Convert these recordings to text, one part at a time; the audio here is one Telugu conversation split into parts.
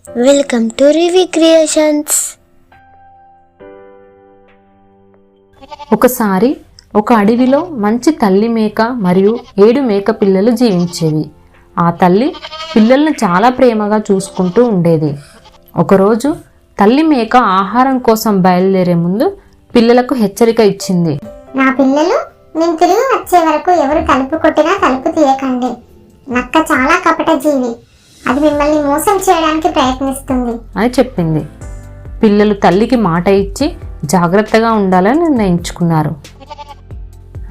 Welcome to Ravi creations. ఒకసారి ఒక అడవిలో మంచి తల్లి మేక మరియు 7 మేక పిల్లలు జీవించేవి. ఆ తల్లి పిల్లలను చాలా ప్రేమగా చూసుకుంటూ ఉండేది. ఒకరోజు తల్లి మేక ఆహారం కోసం బయలుదేరే ముందు పిల్లలకు హెచ్చరిక ఇచ్చింది. నా పిల్లలు నేను తిరిగి వచ్చే వరకు ఎవరు తలుపు కొట్టినా తలుపు తీయకండి. నక్క చాలా కపట జీవి, అది మిమ్మల్ని మోసం చేయడానికి ప్రయత్నిస్తుంది అని చెప్పింది. పిల్లలు తల్లికి మాట ఇచ్చి జాగ్రత్తగా ఉండాలని నిర్ణయించుకున్నారు.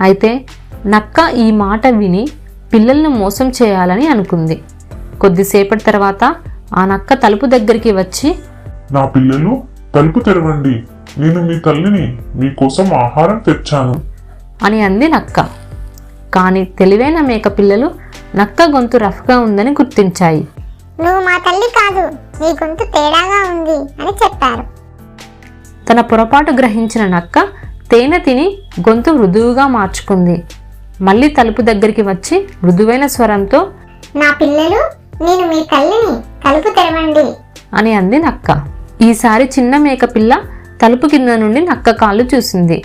అయితే నక్క ఈ మాట విని పిల్లలను మోసం చేయాలని అనుకుంది. కొద్దిసేపటి తర్వాత ఆ నక్క తలుపు దగ్గరికి వచ్చి, నా పిల్లలు తలుపు తెరవండి, నేను మీ తల్లిని, మీకోసం ఆహారం తెచ్చాను అని అంది నక్క. కానీ తెలివైన మేక పిల్లలు నక్క గొంతు రఫ్గా ఉందని గుర్తించాయి. నువ్వు మా తల్లి కాదు, నీ గొంతు తేడాగా ఉంది అని చెప్పారు. తన పొరపాటు గ్రహించిన నక్క తేనె తిని గొంతు మృదువుగా మార్చుకుంది. మళ్ళీ తలుపు దగ్గరికి వచ్చి మృదువైన స్వరంతో, నా పిల్లలు నేను మీ తల్లిని, తలుపు తెరవండి అని అంది నక్క. ఈసారి చిన్న మేక పిల్ల తలుపు కింద నుండి నక్క కాళ్ళు చూసింది.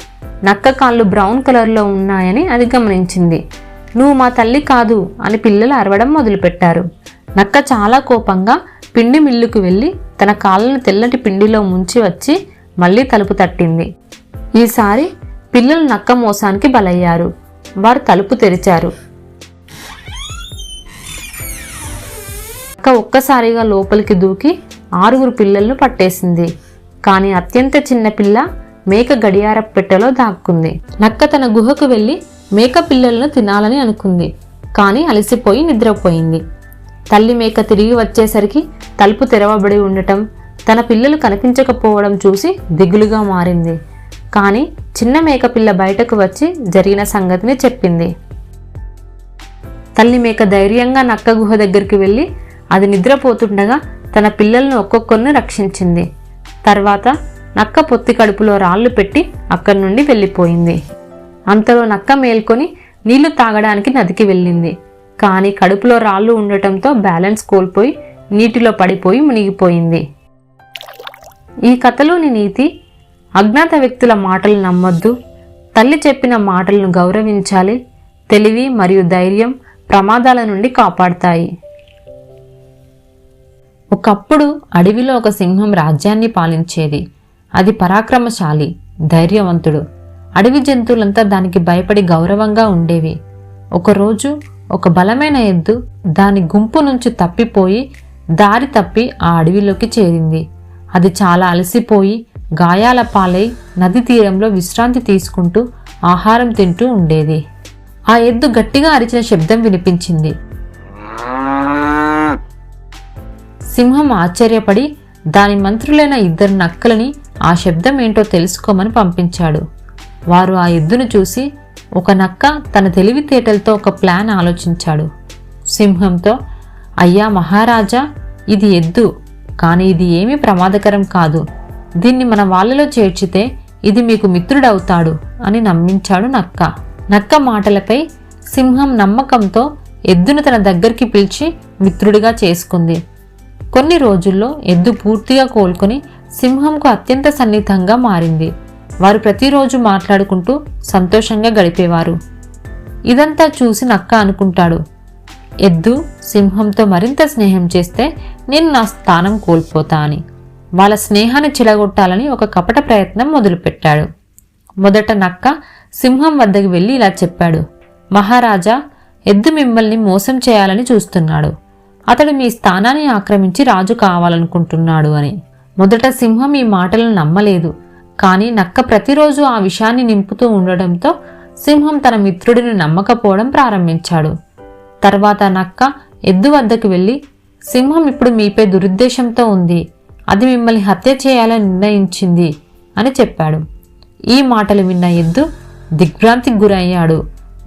నక్క కాళ్ళు బ్రౌన్ కలర్లో ఉన్నాయని అది గమనించింది. నువ్వు మా తల్లి కాదు అని పిల్లలు అరవడం మొదలుపెట్టారు. నక్క చాలా కోపంగా పిండి మిల్లుకు వెళ్ళి తన కాళ్ళను తెల్లటి పిండిలో ముంచి వచ్చి మళ్ళీ తలుపు తట్టింది. ఈసారి పిల్లలు నక్క మోసానికి బలయ్యారు. వారు తలుపు తెరిచారు. నక్క ఒక్కసారిగా లోపలికి దూకి 6 పిల్లలను పట్టేసింది. కానీ అత్యంత చిన్న పిల్ల మేక గడియారపు పెట్టెలో దాక్కుంది. నక్క తన గుహకు వెళ్ళి మేక పిల్లలను తినాలని అనుకుంది. కానీ అలసిపోయి నిద్రపోయింది. తల్లి మేక తిరిగి వచ్చేసరికి తలుపు తెరవబడి ఉండటం, తన పిల్లలు కనిపించకపోవడం చూసి దిగులుగా మారింది. కానీ చిన్న మేక పిల్ల బయటకు వచ్చి జరిగిన సంగతిని చెప్పింది. తల్లి మేక ధైర్యంగా నక్క గుహ దగ్గరికి వెళ్ళి అది నిద్రపోతుండగా తన పిల్లలను ఒక్కొక్కరిని రక్షించింది. తర్వాత నక్క పొత్తి కడుపులో రాళ్లు పెట్టి అక్కడి నుండి వెళ్ళిపోయింది. అంతలో నక్క మేల్కొని నీళ్లు తాగడానికి నదికి వెళ్ళింది. కానీ కడుపులో రాళ్ళు ఉండటంతో బ్యాలెన్స్ కోల్పోయి నీటిలో పడిపోయి మునిగిపోయింది. ఈ కథలోని నీతి: అజ్ఞాత వ్యక్తుల మాటలు నమ్మొద్దు, తల్లి చెప్పిన మాటలను గౌరవించాలి. తెలివి మరియు ధైర్యం ప్రమాదాల నుండి కాపాడుతాయి. ఒకప్పుడు అడవిలో ఒక సింహం రాజ్యాన్ని పాలించేది. అది పరాక్రమశాలి, ధైర్యవంతుడు. అడవి జంతువులంతా దానికి భయపడి గౌరవంగా ఉండేవి. ఒకరోజు ఒక బలమైన ఎద్దు దాని గుంపు నుంచి తప్పిపోయి దారి తప్పి ఆ అడవిలోకి చేరింది. అది చాలా అలసిపోయి గాయాల పాలై నది తీరంలో విశ్రాంతి తీసుకుంటూ ఆహారం తింటూ ఉండేది. ఆ ఎద్దు గట్టిగా అరిచిన శబ్దం వినిపించింది. సింహం ఆశ్చర్యపడి దాని మంత్రులైన 2 నక్కలని ఆ శబ్దం ఏంటో తెలుసుకోమని పంపించాడు. వారు ఆ ఎద్దును చూసి ఒక నక్క తన తెలివితేటలతో ఒక ప్లాన్ ఆలోచించాడు. సింహంతో, అయ్యా మహారాజా, ఇది ఎద్దు, కానీ ఇది ఏమీ ప్రమాదకరం కాదు. దీన్ని మన వాళ్ళలో చేర్చితే ఇది మీకు మిత్రుడవుతాడు అని నమ్మించాడు నక్క. నక్క మాటలపై సింహం నమ్మకంతో ఎద్దును తన దగ్గరికి పిలిచి మిత్రుడిగా చేసుకుంది. కొన్ని రోజుల్లో ఎద్దు పూర్తిగా కోలుకొని సింహంకు అత్యంత సన్నిహితంగా మారింది. వారు ప్రతిరోజు మాట్లాడుకుంటూ సంతోషంగా గడిపేవారు. ఇదంతా చూసి నక్క అనుకుంటాడు, ఎద్దు సింహంతో మరింత స్నేహం చేస్తే నేను నా స్థానం కోల్పోతా అని. వాళ్ళ స్నేహాన్ని చెడగొట్టాలని ఒక కపట ప్రయత్నం మొదలుపెట్టాడు. మొదట నక్క సింహం వద్దకు వెళ్ళి ఇలా చెప్పాడు, మహారాజా, ఎద్దు మిమ్మల్ని మోసం చేయాలని చూస్తున్నాడు. అతడు మీ స్థానాన్ని ఆక్రమించి రాజు కావాలనుకుంటున్నాడు అని. మొదట సింహం ఈ మాటలను నమ్మలేదు. కానీ నక్క ప్రతిరోజు ఆ విషయాన్ని నింపుతూ ఉండడంతో సింహం తన మిత్రుడిని నమ్మకపోవడం ప్రారంభించాడు. తర్వాత నక్క ఎద్దు వద్దకు వెళ్ళి, సింహం ఇప్పుడు మీపై దురుద్దేశంతో ఉంది, అది మిమ్మల్ని హత్య చేయాలని నిర్ణయించింది అని చెప్పాడు. ఈ మాటలు విన్న ఎద్దు దిగ్భ్రాంతికి గురయ్యాడు.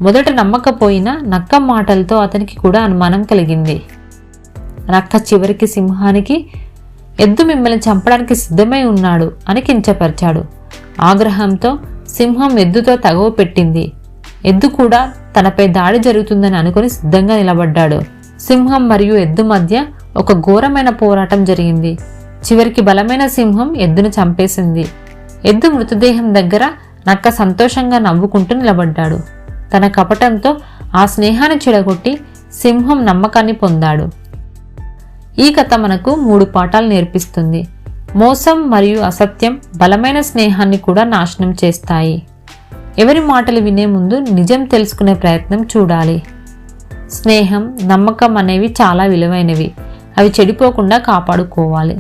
మొదట నమ్మకపోయినా నక్క మాటలతో అతనికి కూడా అనుమానం కలిగింది. నక్క చివరికి సింహానికి, ఎద్దు మిమ్మల్ని చంపడానికి సిద్ధమై ఉన్నాడు అని కించపరిచాడు. ఆగ్రహంతో సింహం ఎద్దుతో తగవ పెట్టింది. ఎద్దు కూడా తనపై దాడి జరుగుతుందని అనుకుని సిద్ధంగా నిలబడ్డాడు. సింహం మరియు ఎద్దు మధ్య ఒక ఘోరమైన పోరాటం జరిగింది. చివరికి బలమైన సింహం ఎద్దును చంపేసింది. ఎద్దు మృతదేహం దగ్గర నక్క సంతోషంగా నవ్వుకుంటూ నిలబడ్డాడు. తన కపటంతో ఆ స్నేహాన్ని చెడగొట్టి సింహం నమ్మకాన్ని పొందాడు. ఈ కథ మనకు 3 పాఠాలు నేర్పిస్తుంది. మోసం మరియు అసత్యం బలమైన స్నేహాన్ని కూడా నాశనం చేస్తాయి. ఎవరి మాటలు వినే ముందు నిజం తెలుసుకునే ప్రయత్నం చూడాలి. స్నేహం, నమ్మకం అనేవి చాలా విలువైనవి. అవి చెడిపోకుండా కాపాడుకోవాలి.